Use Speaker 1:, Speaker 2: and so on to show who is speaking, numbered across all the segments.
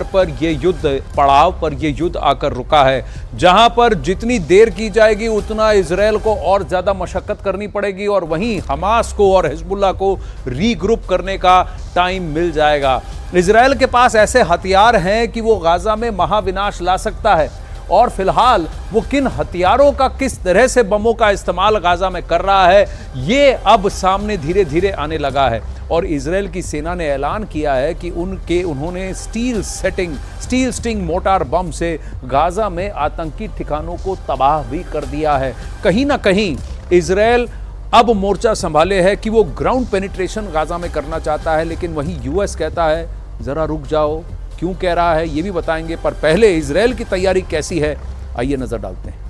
Speaker 1: पर ये युद्ध पड़ाव पर ये युद्ध आकर रुका है, जहां पर जितनी देर की जाएगी उतना इजरायल को और ज्यादा मशक्कत करनी पड़ेगी और वहीं हमास को और हिजबुल्लाह को रीग्रुप करने का टाइम मिल जाएगा। इजरायल के पास ऐसे हथियार हैं कि वो गाजा में महाविनाश ला सकता है और फिलहाल वो किन हथियारों का, किस तरह से बमों का इस्तेमाल गाजा में कर रहा है, ये अब सामने धीरे धीरे आने लगा है। और इजरायल की सेना ने ऐलान किया है कि उन्होंने स्टील स्टिंग मोटार बम से गाजा में आतंकी ठिकानों को तबाह भी कर दिया है। कहीं ना कहीं इजरायल अब मोर्चा संभाले है कि वो ग्राउंड पेनिट्रेशन गाजा में करना चाहता है, लेकिन वहीं यूएस कहता है जरा रुक जाओ। क्यों कह रहा है ये भी बताएंगे, पर पहले इजरायल की तैयारी कैसी है आइए नजर डालते हैं।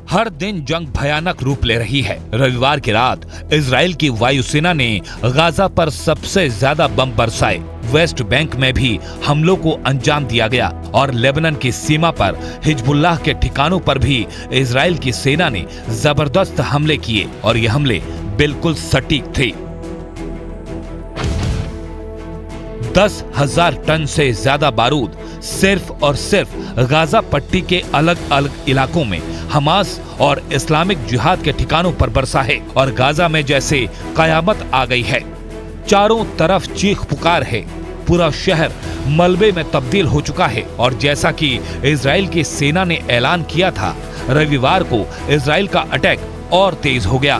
Speaker 2: हर दिन जंग भयानक रूप ले रही है। रविवार की रात इजराइल की वायुसेना ने गाजा पर सबसे ज्यादा बम बरसाए। वेस्ट बैंक में भी हमलों को अंजाम दिया गया और लेबनान की सीमा पर हिजबुल्लाह के ठिकानों पर भी इजराइल की सेना ने जबरदस्त हमले किए और ये हमले बिल्कुल सटीक थे। 10,000 टन से ज्यादा बारूद सिर्फ और सिर्फ गाजा पट्टी के अलग अलग इलाकों में हमास और इस्लामिक जिहाद के ठिकानों पर बरसा है और गाजा में जैसे कयामत आ गई है। चारों तरफ चीख पुकार है, पूरा शहर मलबे में तब्दील हो चुका है और जैसा कि इजराइल की सेना ने ऐलान किया था, रविवार को इजराइल का अटैक और तेज हो गया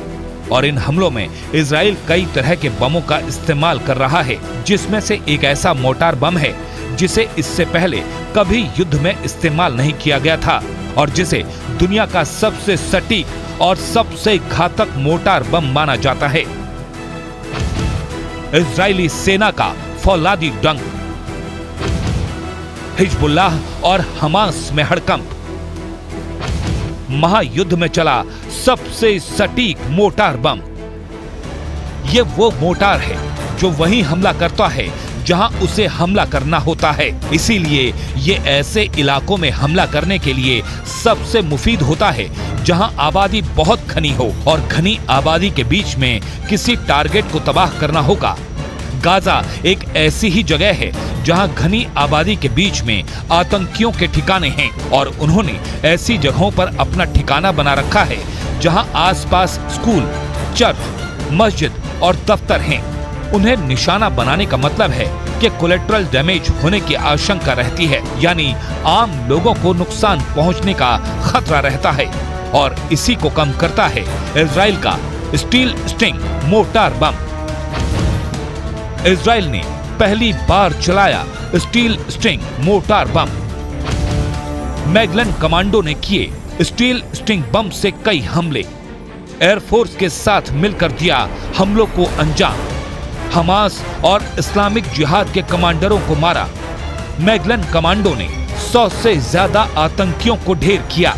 Speaker 2: और इन हमलों में इजराइल कई तरह के बमों का इस्तेमाल कर रहा है, जिसमें से एक ऐसा मोटार बम है जिसे इससे पहले कभी युद्ध में इस्तेमाल नहीं किया गया था और जिसे दुनिया का सबसे सटीक और सबसे घातक मोटार बम माना जाता है। इजरायली सेना का फौलादी डंक, हिजबुल्लाह और हमास में हड़कंप, महायुद्ध में चला सबसे सटीक मोटार बम। ये वो मोटार है जो वहीं हमला करता है जहां उसे हमला करना होता है। इसीलिए ये ऐसे इलाकों में हमला करने के लिए सबसे मुफीद होता है जहां आबादी बहुत घनी हो और घनी आबादी के बीच में किसी टारगेट को तबाह करना होगा। गाजा एक ऐसी ही जगह है जहां घनी आबादी के बीच में आतंकियों के ठिकाने हैं और उन्होंने ऐसी जगहों पर अपना ठिकाना बना रखा है जहां आसपास स्कूल, चर्च, मस्जिद और दफ्तर हैं। उन्हें निशाना बनाने का मतलब है कि कोलेट्रल डैमेज होने की आशंका रहती है, यानी आम लोगों को नुकसान पहुंचने का खतरा रहता है और इसी को कम करता है इजराइल का स्टील स्टिंग मोटार बम। इजराइल ने पहली बार चलाया स्टील स्टिंग मोटार बम। मैगलन कमांडो ने किए स्टील स्टिंग बम से कई हमले, एयरफोर्स के साथ मिलकर दिया हमलों को अंजाम। हमास और इस्लामिक जिहाद के कमांडरों को मारा। मैगलन कमांडो ने 100 से ज्यादा आतंकियों को ढेर किया।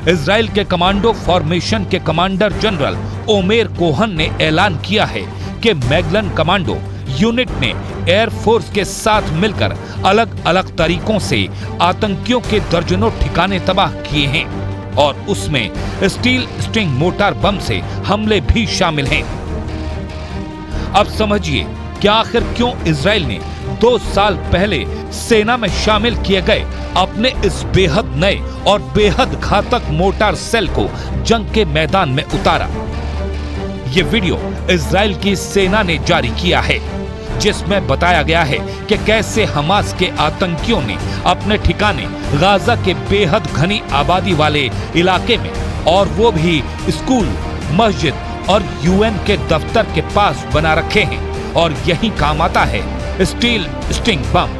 Speaker 2: इजराइल के कमांडो फॉर्मेशन के कमांडर जनरल ओमेर कोहन ने ऐलान किया है कि मैगलन कमांडो यूनिट ने एयरफोर्स के साथ मिलकर अलग अलग तरीकों से आतंकियों के दर्जनों ठिकाने तबाह किए हैं और उसमें स्टील स्टिंग मोटार बम से हमले भी शामिल हैं। अब समझिए कि आखिर क्यों इजराइल ने 2 साल पहले सेना में शामिल किए गए अपने इस बेहद नए और बेहद घातक मोटार सेल को जंग के मैदान में उतारा। ये वीडियो इजराइल की सेना ने जारी किया है, जिसमें बताया गया है कि कैसे हमास के आतंकियों ने अपने ठिकाने गाजा के बेहद घनी आबादी वाले इलाके में और वो भी स्कूल, मस्जिद और यूएन के दफ्तर के पास बना रखे हैं और यही काम आता है स्टील स्टिंग बम।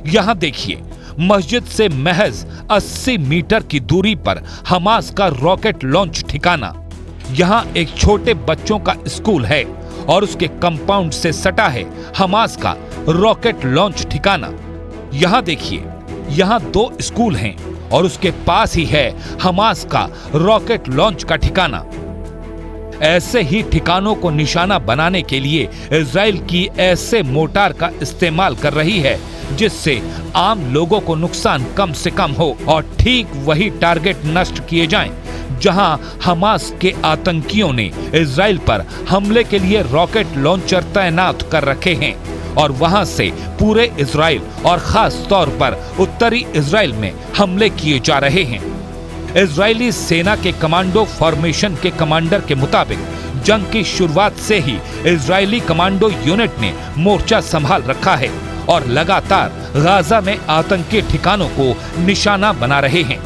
Speaker 2: यहां देखिए, मस्जिद से महज 80 मीटर की दूरी पर हमास का रॉकेट लॉन्च ठिकाना। यहां एक छोटे बच्चों का स्कूल है और उसके कंपाउंड से सटा है हमास का रॉकेट लॉन्च ठिकाना। यहां देखिए, यहां 2 स्कूल हैं और उसके पास ही है हमास का रॉकेट लॉन्च का ठिकाना। ऐसे ही ठिकानों को निशाना बनाने के लिए इजराइल की ऐसे मोर्टार का इस्तेमाल कर रही है जिससे आम लोगों को नुकसान कम से कम हो और ठीक वही टारगेट नष्ट किए जाएं जहां हमास के आतंकियों ने इजराइल पर हमले के लिए रॉकेट लॉन्चर तैनात कर रखे हैं और वहां से पूरे इजराइल और खास तौर पर उत्तरी इजराइल में हमले किए जा रहे हैं। इजरायली सेना के कमांडो फॉर्मेशन के कमांडर के मुताबिक जंग की शुरुआत से ही इजरायली कमांडो यूनिट ने मोर्चा संभाल रखा है और लगातार गाजा में आतंकी ठिकानों को निशाना बना रहे हैं।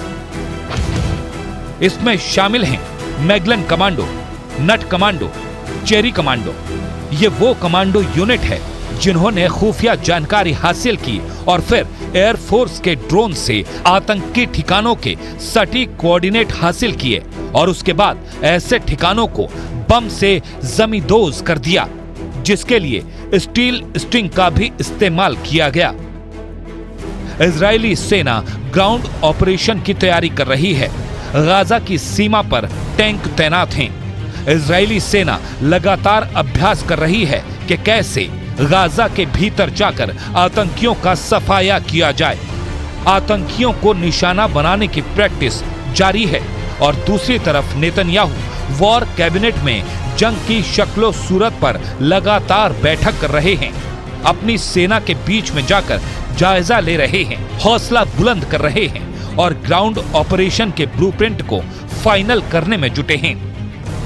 Speaker 2: इसमें शामिल हैं मैगलन कमांडो, नट कमांडो, चेरी कमांडो। ये वो कमांडो यूनिट है जिन्होंने खुफिया जानकारी हासिल की और फिर एयरफोर्स के ड्रोन से आतंकी ठिकानों के सटीक कोऑर्डिनेट हासिल किए और उसके बाद ऐसे ठिकानों को बम से जमींदोज कर दिया, जिसके लिए स्टील स्ट्रिंग का भी इस्तेमाल किया गया। इजरायली सेना ग्राउंड ऑपरेशन की तैयारी कर रही है। गाजा की सीमा पर टैंक तैनात हैं। इजरायली सेना लगातार अभ्यास कर रही है कि कैसे गाजा के भीतर जाकर आतंकियों का सफाया किया जाए। आतंकियों को निशाना बनाने की प्रैक्टिस जारी है और दूसरी तरफ नेतन्याहू वॉर कैबिनेट में जंग की शक्लो सूरत पर लगातार बैठक कर रहे हैं। अपनी सेना के बीच में जाकर जायजा ले रहे हैं, हौसला बुलंद कर रहे हैं और ग्राउंड ऑपरेशन के ब्लूप्रिंट को फाइनल करने में जुटे हैं।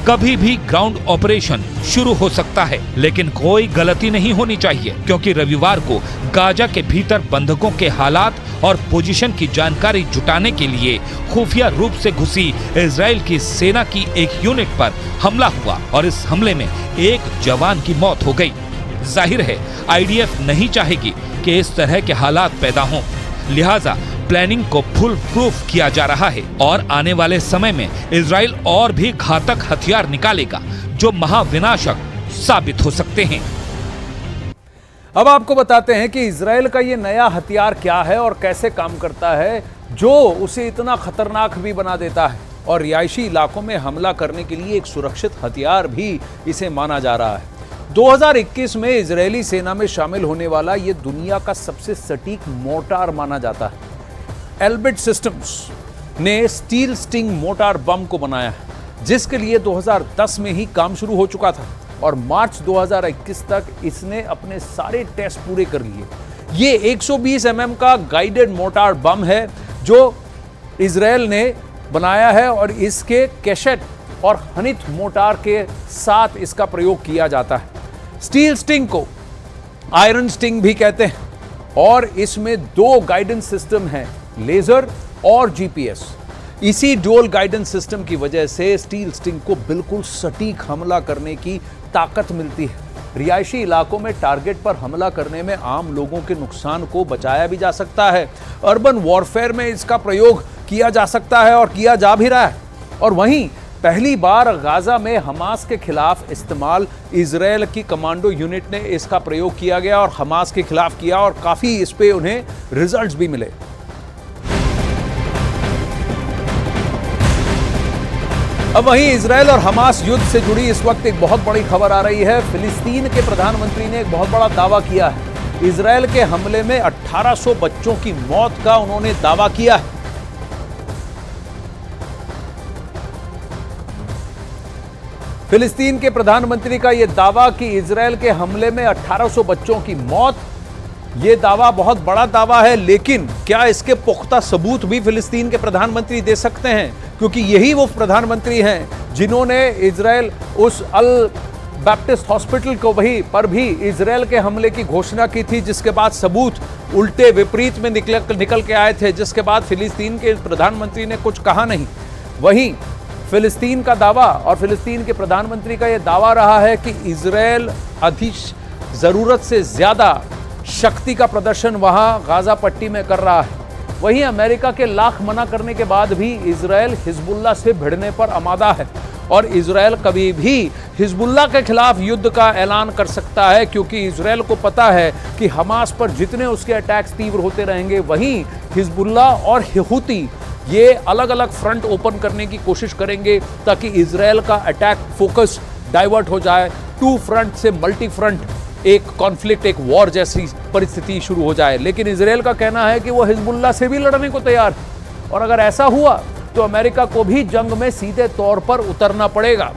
Speaker 2: कभी भी ग्राउंड ऑपरेशन शुरू हो सकता है, लेकिन कोई गलती नहीं होनी चाहिए, क्योंकि रविवार को गाजा के भीतर बंधकों के हालात और पोजीशन की जानकारी जुटाने के लिए खुफिया रूप से घुसी इजराइल की सेना की एक यूनिट पर हमला हुआ और इस हमले में एक जवान की मौत हो गई। जाहिर है आईडीएफ नहीं चाहेगी कि इस तरह के हालात पैदा हों, लिहाजा प्लानिंग को फुल प्रूफ किया जा रहा है और आने वाले समय में इजराइल और भी घातक हथियार निकालेगा जो महाविनाशक साबित हो सकते हैं।
Speaker 1: अब आपको बताते हैं कि इजराइल का ये नया हथियार क्या है और कैसे काम करता है, जो उसे इतना खतरनाक भी बना देता है और रिहायशी इलाकों में हमला करने के लिए एक सुरक्षित हथियार भी इसे माना जा रहा है। 2021 में इजरायली सेना में शामिल होने वाला ये दुनिया का सबसे सटीक मोर्टार माना जाता है। एल्बिट सिस्टम्स ने स्टील स्टिंग मोर्टार बम को बनाया है, जिसके लिए 2010 में ही काम शुरू हो चुका था और मार्च 2021 तक इसने अपने सारे टेस्ट पूरे कर लिए। ये 120 mm का गाइडेड मोर्टार बम है जो इजराइल ने बनाया है और इसके कैशेट और हनित मोर्टार के साथ इसका प्रयोग किया जाता है। स्टील स्टिंग को आयरन स्टिंग भी कहते हैं और इसमें 2 गाइडेंस सिस्टम हैं, लेजर और जीपीएस। इसी डुअल गाइडेंस सिस्टम की वजह से स्टील स्टिंग को बिल्कुल सटीक हमला करने की ताकत मिलती है। रिहायशी इलाकों में टारगेट पर हमला करने में आम लोगों के नुकसान को बचाया भी जा सकता है। अर्बन वॉरफेयर में इसका प्रयोग किया जा सकता है और किया जा भी रहा है। और वहीं पहली बार गाजा में हमास के खिलाफ इस्तेमाल इजराइल की कमांडो यूनिट ने इसका प्रयोग किया गया और हमास के खिलाफ किया और काफी इस पे उन्हें रिजल्ट्स भी मिले। अब वहीं इजराइल और हमास युद्ध से जुड़ी इस वक्त एक बहुत बड़ी खबर आ रही है। फिलिस्तीन के प्रधानमंत्री ने एक बहुत बड़ा दावा किया है। इजराइल के हमले में 1800 बच्चों की मौत का उन्होंने दावा किया है। फिलिस्तीन के प्रधानमंत्री का यह दावा कि इजराइल के हमले में 1800 बच्चों की मौत, यह दावा बहुत बड़ा दावा है, लेकिन क्या इसके पुख्ता सबूत भी फिलिस्तीन के प्रधानमंत्री दे सकते हैं? क्योंकि यही वो प्रधानमंत्री हैं जिन्होंने इजराइल उस अल बैप्टिस्ट हॉस्पिटल को पर भी इजराइल के हमले की घोषणा की थी, जिसके बाद सबूत उल्टे विपरीत में निकल के आए थे, जिसके बाद फिलिस्तीन के प्रधानमंत्री ने कुछ कहा नहीं। वहीं फिलिस्तीन का दावा और फिलिस्तीन के प्रधानमंत्री का यह दावा रहा है कि इजराइल जरूरत से ज्यादा शक्ति का प्रदर्शन वहां गाजा पट्टी में कर रहा है। वहीं अमेरिका के लाख मना करने के बाद भी इजराइल हिजबुल्लाह से भिड़ने पर आमादा है और इजराइल कभी भी हिजबुल्लाह के खिलाफ युद्ध का ऐलान कर सकता है, क्योंकि इजराइल को पता है कि हमास पर जितने उसके अटैक्स तीव्र होते रहेंगे, वहीं हिजबुल्लाह और हूती ये अलग अलग फ्रंट ओपन करने की कोशिश करेंगे ताकि इजराइल का अटैक फोकस डाइवर्ट हो जाए, टू फ्रंट से मल्टी फ्रंट एक कॉन्फ्लिक्ट, एक वॉर जैसी परिस्थिति शुरू हो जाए। लेकिन इजराइल का कहना है कि वो हिजबुल्लाह से भी लड़ने को तैयार, और अगर ऐसा हुआ तो अमेरिका को भी जंग में सीधे तौर पर उतरना पड़ेगा।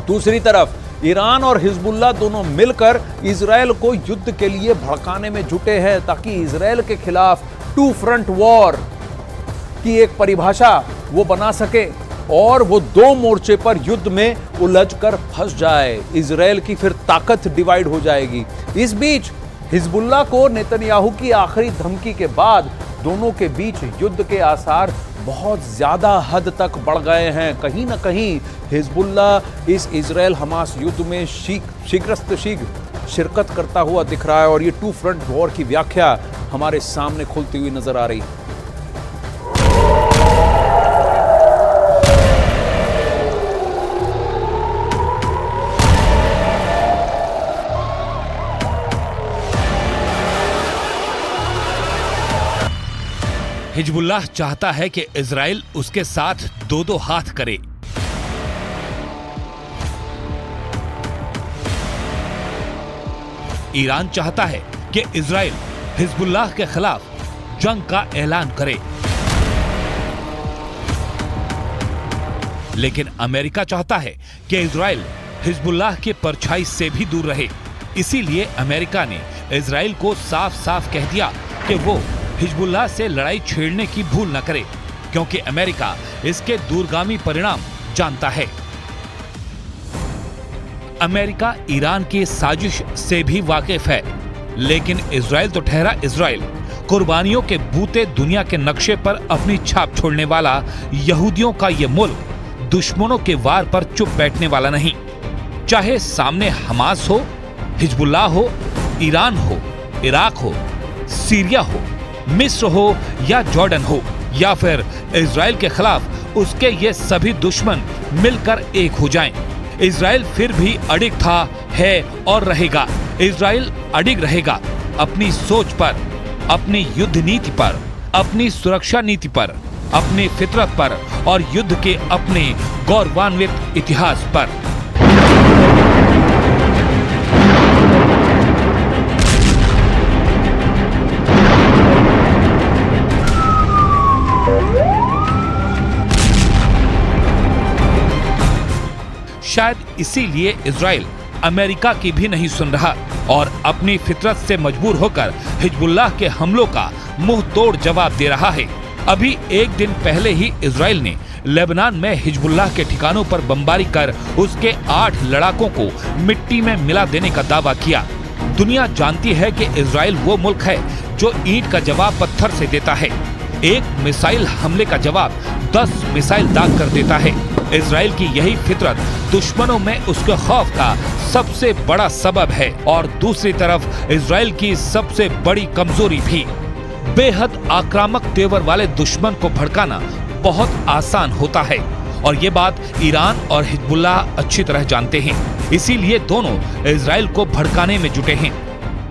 Speaker 1: दूसरी तरफ ईरान और हिजबुल्लाह दोनों मिलकर इजराइल को युद्ध के लिए भड़काने में जुटे हैं ताकि इजराइल के खिलाफ टू फ्रंट वॉर की एक परिभाषा वो बना सके और वो दो मोर्चे पर युद्ध में उलझकर फंस जाए। इजराइल की फिर ताकत डिवाइड हो जाएगी। इस बीच हिजबुल्लाह को नेतन्याहू की आखिरी धमकी के बाद दोनों के बीच युद्ध के आसार बहुत ज्यादा हद तक बढ़ गए हैं। कहीं ना कहीं हिजबुल्लाह इस इजराइल हमास युद्ध में शीघ्र शिरकत करता हुआ दिख रहा है और ये टू फ्रंट वॉर की व्याख्या हमारे सामने खुलती हुई नजर आ रही है।
Speaker 2: हिजबुल्लाह चाहता है कि इजराइल उसके साथ दो दो हाथ करे। ईरान चाहता है कि इजराइल हिजबुल्लाह के खिलाफ जंग का ऐलान करे। लेकिन अमेरिका चाहता है कि इजराइल हिजबुल्लाह के परछाई से भी दूर रहे। इसीलिए अमेरिका ने इजराइल को साफ साफ कह दिया कि वो हिजबुल्लाह से लड़ाई छेड़ने की भूल न करे, क्योंकि अमेरिका इसके दूरगामी परिणाम जानता है। अमेरिका ईरान की साजिश से भी वाकिफ है, लेकिन इजराइल तो ठहरा इजराइल, कुर्बानियों के बूते दुनिया के नक्शे पर अपनी छाप छोड़ने वाला यहूदियों का ये मुल्क दुश्मनों के वार पर चुप बैठने वाला नहीं। चाहे सामने हमास हो, हिजबुल्लाह हो, ईरान हो, इराक हो, सीरिया हो, मिस्र हो या जॉर्डन हो, या फिर इजराइल के खिलाफ उसके ये सभी दुश्मन मिलकर एक हो जाएं। इजराइल फिर भी अडिग था, है और रहेगा। इजराइल अडिग रहेगा अपनी सोच पर, अपनी युद्ध नीति पर, अपनी सुरक्षा नीति पर, अपनी फितरत पर और युद्ध के अपने गौरवान्वित इतिहास पर। शायद इसीलिए इजराइल अमेरिका की भी नहीं सुन रहा और अपनी फितरत से मजबूर होकर हिजबुल्लाह के हमलों का मुंह तोड़ जवाब दे रहा है। अभी एक दिन पहले ही इजराइल ने लेबनान में हिजबुल्लाह के ठिकानों पर बमबारी कर उसके 8 लड़ाकों को मिट्टी में मिला देने का दावा किया। दुनिया जानती है कि इजराइल वो मुल्क है जो ईंट का जवाब पत्थर से देता है। एक मिसाइल हमले का जवाब 10 मिसाइल दाग कर देता है। इजराइल की यही फितरत दुश्मनों में उसके खौफ का सबसे बड़ा सबब है और दूसरी तरफ इजराइल की सबसे बड़ी कमजोरी भी। बेहद आक्रामक तेवर वाले दुश्मन को भड़काना बहुत आसान होता है और ये बात ईरान और हिजबुल्लाह अच्छी तरह जानते हैं। इसीलिए दोनों इजराइल को भड़काने में जुटे हैं।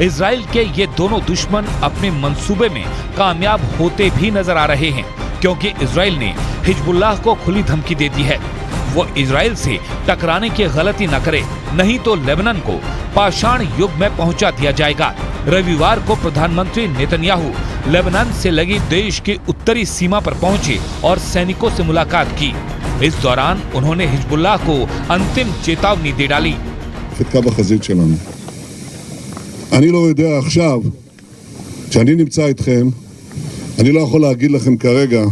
Speaker 2: इजराइल के ये दोनों दुश्मन अपने मंसूबे में कामयाब होते भी नजर आ रहे हैं, क्योंकि इजराइल ने हिजबुल्लाह को खुली धमकी दे दी है वो इजराइल से टकराने की गलती न करे, नहीं तो लेबनान को पाषाण युग में पहुंचा दिया जाएगा। रविवार को प्रधानमंत्री नेतन्याहू लेबनान से लगी देश की उत्तरी सीमा पर पहुंचे और सैनिकों से मुलाकात की। इस दौरान उन्होंने हिजबुल्लाह को अंतिम चेतावनी दे डाली।
Speaker 3: אני לא יודע עכשיו, כשאני נמצא איתכם, אני לא יכול להגיד לכם כרגע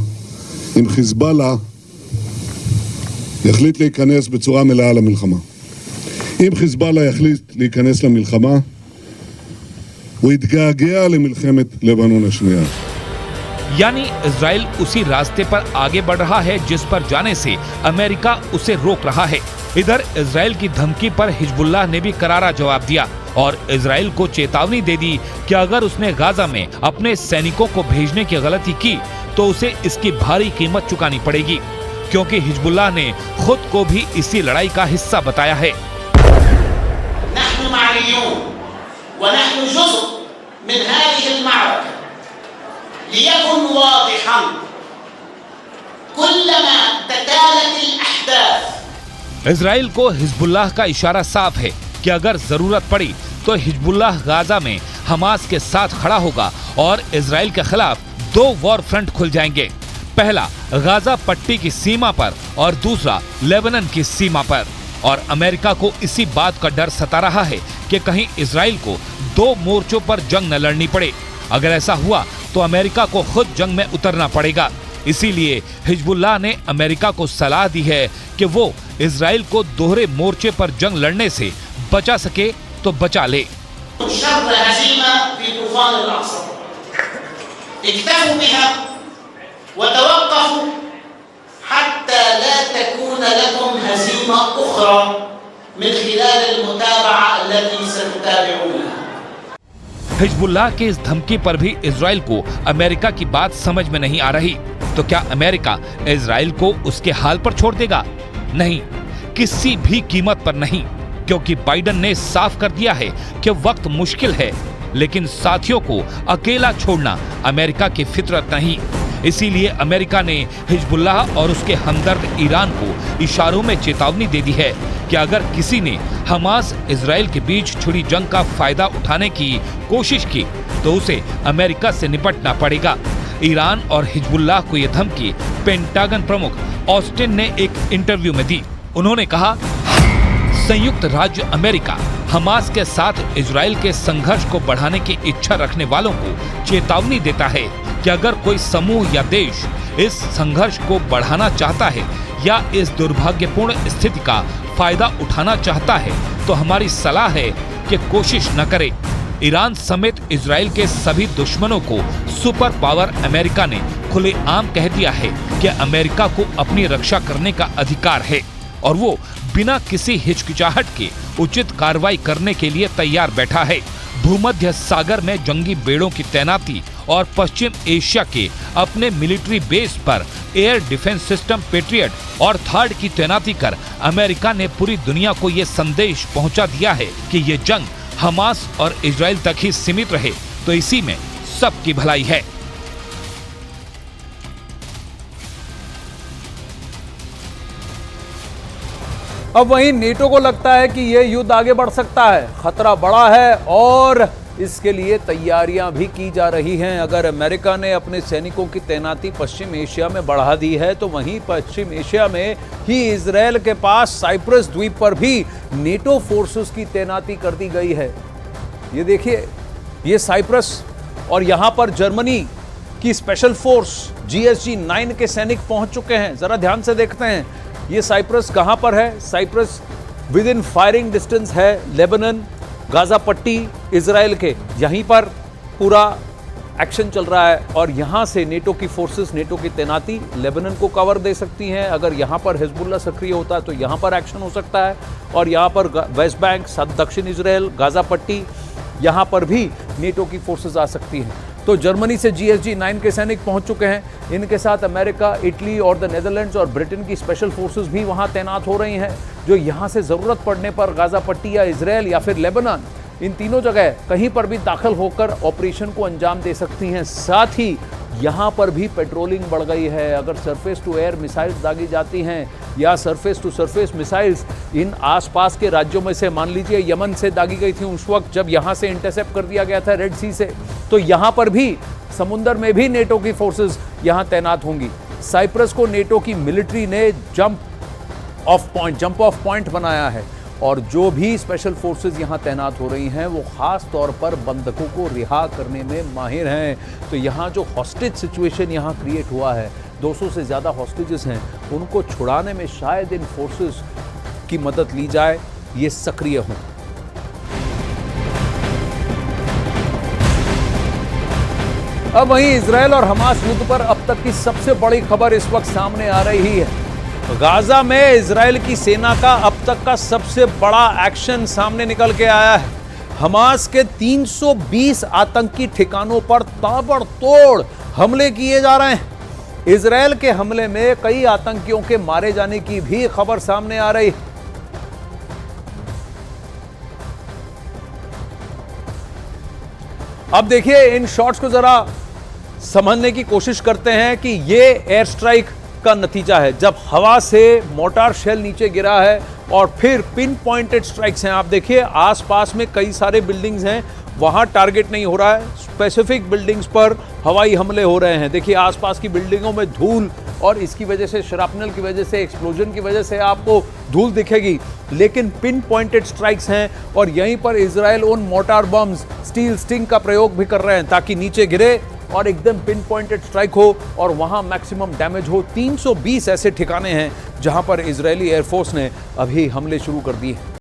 Speaker 3: אם חיזבאללה יחליט להיכנס בצורה מלאה למלחמה. אם חיזבאללה יחליט להיכנס למלחמה, הוא יתגעגע למלחמת לבנון השנייה.
Speaker 2: यानी इजराइल उसी रास्ते पर आगे बढ़ रहा है जिस पर जाने से अमेरिका उसे रोक रहा है। इधर इजराइल की धमकी पर हिजबुल्लाह ने भी करारा जवाब दिया और इजराइल को चेतावनी दे दी कि अगर उसने गाजा में अपने सैनिकों को भेजने की गलती की तो उसे इसकी भारी कीमत चुकानी पड़ेगी, क्योंकि हिजबुल्लाह ने खुद को भी इसी लड़ाई का हिस्सा बताया है। इजराइल को हिजबुल्लाह का इशारा साफ है कि अगर जरूरत पड़ी तो हिजबुल्लाह गाजा में हमास के साथ खड़ा होगा और इजराइल के खिलाफ 2 वॉर फ्रंट खुल जाएंगे। पहला गाजा पट्टी की सीमा पर और दूसरा लेबनान की सीमा पर। और अमेरिका को इसी बात का डर सता रहा है कि कहीं इजराइल को 2 मोर्चों पर जंग न लड़नी पड़े। अगर ऐसा हुआ तो अमेरिका को खुद जंग में उतरना पड़ेगा। इसीलिए हिजबुल्लाह ने अमेरिका को सलाह दी है कि वो इजराइल को दोहरे मोर्चे पर जंग लड़ने से बचा सके तो बचा ले। हिजबुल्लाह की इस धमकी पर भी इजराइल को अमेरिका की बात समझ में नहीं आ रही। तो क्या अमेरिका इजराइल को उसके हाल पर छोड़ देगा? नहीं, किसी भी कीमत पर नहीं, क्योंकि बाइडेन ने साफ कर दिया है कि वक्त मुश्किल है, लेकिन साथियों को अकेला छोड़ना अमेरिका की फितरत नहीं। इसीलिए अमेरिका ने हिजबुल्लाह और उसके हमदर्द ईरान को इशारों में चेतावनी दे दी है कि अगर किसी ने हमास इजराइल के बीच छिड़ी जंग का फायदा उठाने की कोशिश की तो उसे अमेरिका से निपटना पड़ेगा। ईरान और हिजबुल्लाह को यह धमकी पेंटागन प्रमुख ऑस्टिन ने एक इंटरव्यू में दी। उन्होंने कहा, संयुक्त राज्य अमेरिका हमास के साथ इजराइल के संघर्ष को बढ़ाने की इच्छा रखने वालों को चेतावनी देता है कि अगर कोई समूह या देश इस संघर्ष को बढ़ाना चाहता है या इस दुर्भाग्यपूर्ण स्थिति का फायदा उठाना चाहता है तो हमारी सलाह है कि कोशिश न करे। ईरान समेत इजराइल के सभी दुश्मनों को सुपर पावर अमेरिका ने खुलेआम कह दिया है कि अमेरिका को अपनी रक्षा करने का अधिकार है और वो बिना किसी हिचकिचाहट के उचित कार्रवाई करने के लिए तैयार बैठा है। भूमध्य सागर में जंगी बेड़ों की तैनाती और पश्चिम एशिया के अपने मिलिट्री बेस पर एयर डिफेंस सिस्टम पेट्रियट और थर्ड की तैनाती कर अमेरिका ने पूरी दुनिया को ये संदेश पहुंचा दिया है कि ये जंग हमास और इजराइल तक ही सीमित रहे तो इसी में सबकी भलाई है।
Speaker 1: अब वहीं नेटो को लगता है कि यह युद्ध आगे बढ़ सकता है, खतरा बड़ा है और इसके लिए तैयारियां भी की जा रही हैं। अगर अमेरिका ने अपने सैनिकों की तैनाती पश्चिम एशिया में बढ़ा दी है तो वहीं पश्चिम एशिया में ही इजराइल के पास साइप्रस द्वीप पर भी नेटो फोर्सेस की तैनाती कर दी गई है। ये देखिए, ये साइप्रस और यहां पर जर्मनी की स्पेशल फोर्स GSG 9 के सैनिक पहुंच चुके हैं। जरा ध्यान से देखते हैं, ये साइप्रस कहां पर है। Cyprus within firing distance है लेबनान, गाजा पट्टी, इजराइल के, यहीं पर पूरा एक्शन चल रहा है और यहां से नेटो की फोर्सेस, नेटो की तैनाती लेबनान को कवर दे सकती हैं। अगर यहां पर हिजबुल्लाह सक्रिय होता है तो यहां पर एक्शन हो सकता है और यहां पर वेस्ट बैंक, दक्षिण इजराइल, गाजा पट्टी, यहां पर भी नेटो की फोर्सेस आ सकती हैं। तो जर्मनी से GSG 9 के सैनिक पहुंच चुके हैं। इनके साथ अमेरिका, इटली और द नेदरलैंड्स और ब्रिटेन की स्पेशल फोर्सेस भी वहां तैनात हो रही हैं, जो यहां से ज़रूरत पड़ने पर गाजा पट्टी या इजराइल या फिर लेबनान, इन तीनों जगह कहीं पर भी दाखिल होकर ऑपरेशन को अंजाम दे सकती हैं। साथ ही यहाँ पर भी पेट्रोलिंग बढ़ गई है। अगर सरफेस टू एयर मिसाइल्स दागी जाती हैं या सरफेस टू सरफेस मिसाइल्स इन आसपास के राज्यों में से, मान लीजिए यमन से दागी गई थी उस वक्त जब यहाँ से इंटरसेप्ट कर दिया गया था रेड सी से, तो यहाँ पर भी समुंदर में भी नेटो की फोर्सेस यहाँ तैनात होंगी। साइप्रस को नेटो की मिलिट्री ने जंप ऑफ पॉइंट बनाया है और जो भी स्पेशल फोर्सेस यहाँ तैनात हो रही हैं वो ख़ास तौर पर बंधकों को रिहा करने में माहिर हैं। तो यहाँ जो हॉस्टेज सिचुएशन यहाँ क्रिएट हुआ है, 200 से ज़्यादा हॉस्टेजेस हैं, उनको छुड़ाने में शायद इन फोर्सेस की मदद ली जाए, ये सक्रिय हों। अब वहीं इजराइल और हमास युद्ध पर अब तक की सबसे बड़ी खबर इस वक्त सामने आ रही है। गाजा में इजराइल की सेना का अब तक का सबसे बड़ा एक्शन सामने निकल के आया है। हमास के 320 आतंकी ठिकानों पर ताबड़तोड़ हमले किए जा रहे हैं। इजराइल के हमले में कई आतंकियों के मारे जाने की भी खबर सामने आ रही है। अब देखिए, इन शॉट्स को जरा समझने की कोशिश करते हैं कि ये एयर स्ट्राइक का नतीजा है, जब हवा से मोर्टार शेल नीचे गिरा है और फिर पिन पॉइंटेड स्ट्राइक्स हैं। आप देखिए, आसपास में कई सारे बिल्डिंग्स हैं, वहां टारगेट नहीं हो रहा है, स्पेसिफिक बिल्डिंग्स पर हवाई हमले हो रहे हैं। देखिए, आसपास की बिल्डिंगों में धूल, और इसकी वजह से, शरापनल की वजह से, एक्सप्लोजन की वजह से आपको धूल दिखेगी, लेकिन पिन पॉइंटेड स्ट्राइक्स हैं। और यहीं पर इजराइल उन मोर्टार बम्स, स्टील स्टिंग का प्रयोग भी कर रहे हैं ताकि नीचे गिरे और एकदम पिन पॉइंटेड स्ट्राइक हो और वहां मैक्सिमम डैमेज हो। 320 ऐसे ठिकाने हैं जहां पर इजरायली एयरफोर्स ने अभी हमले शुरू कर दिए।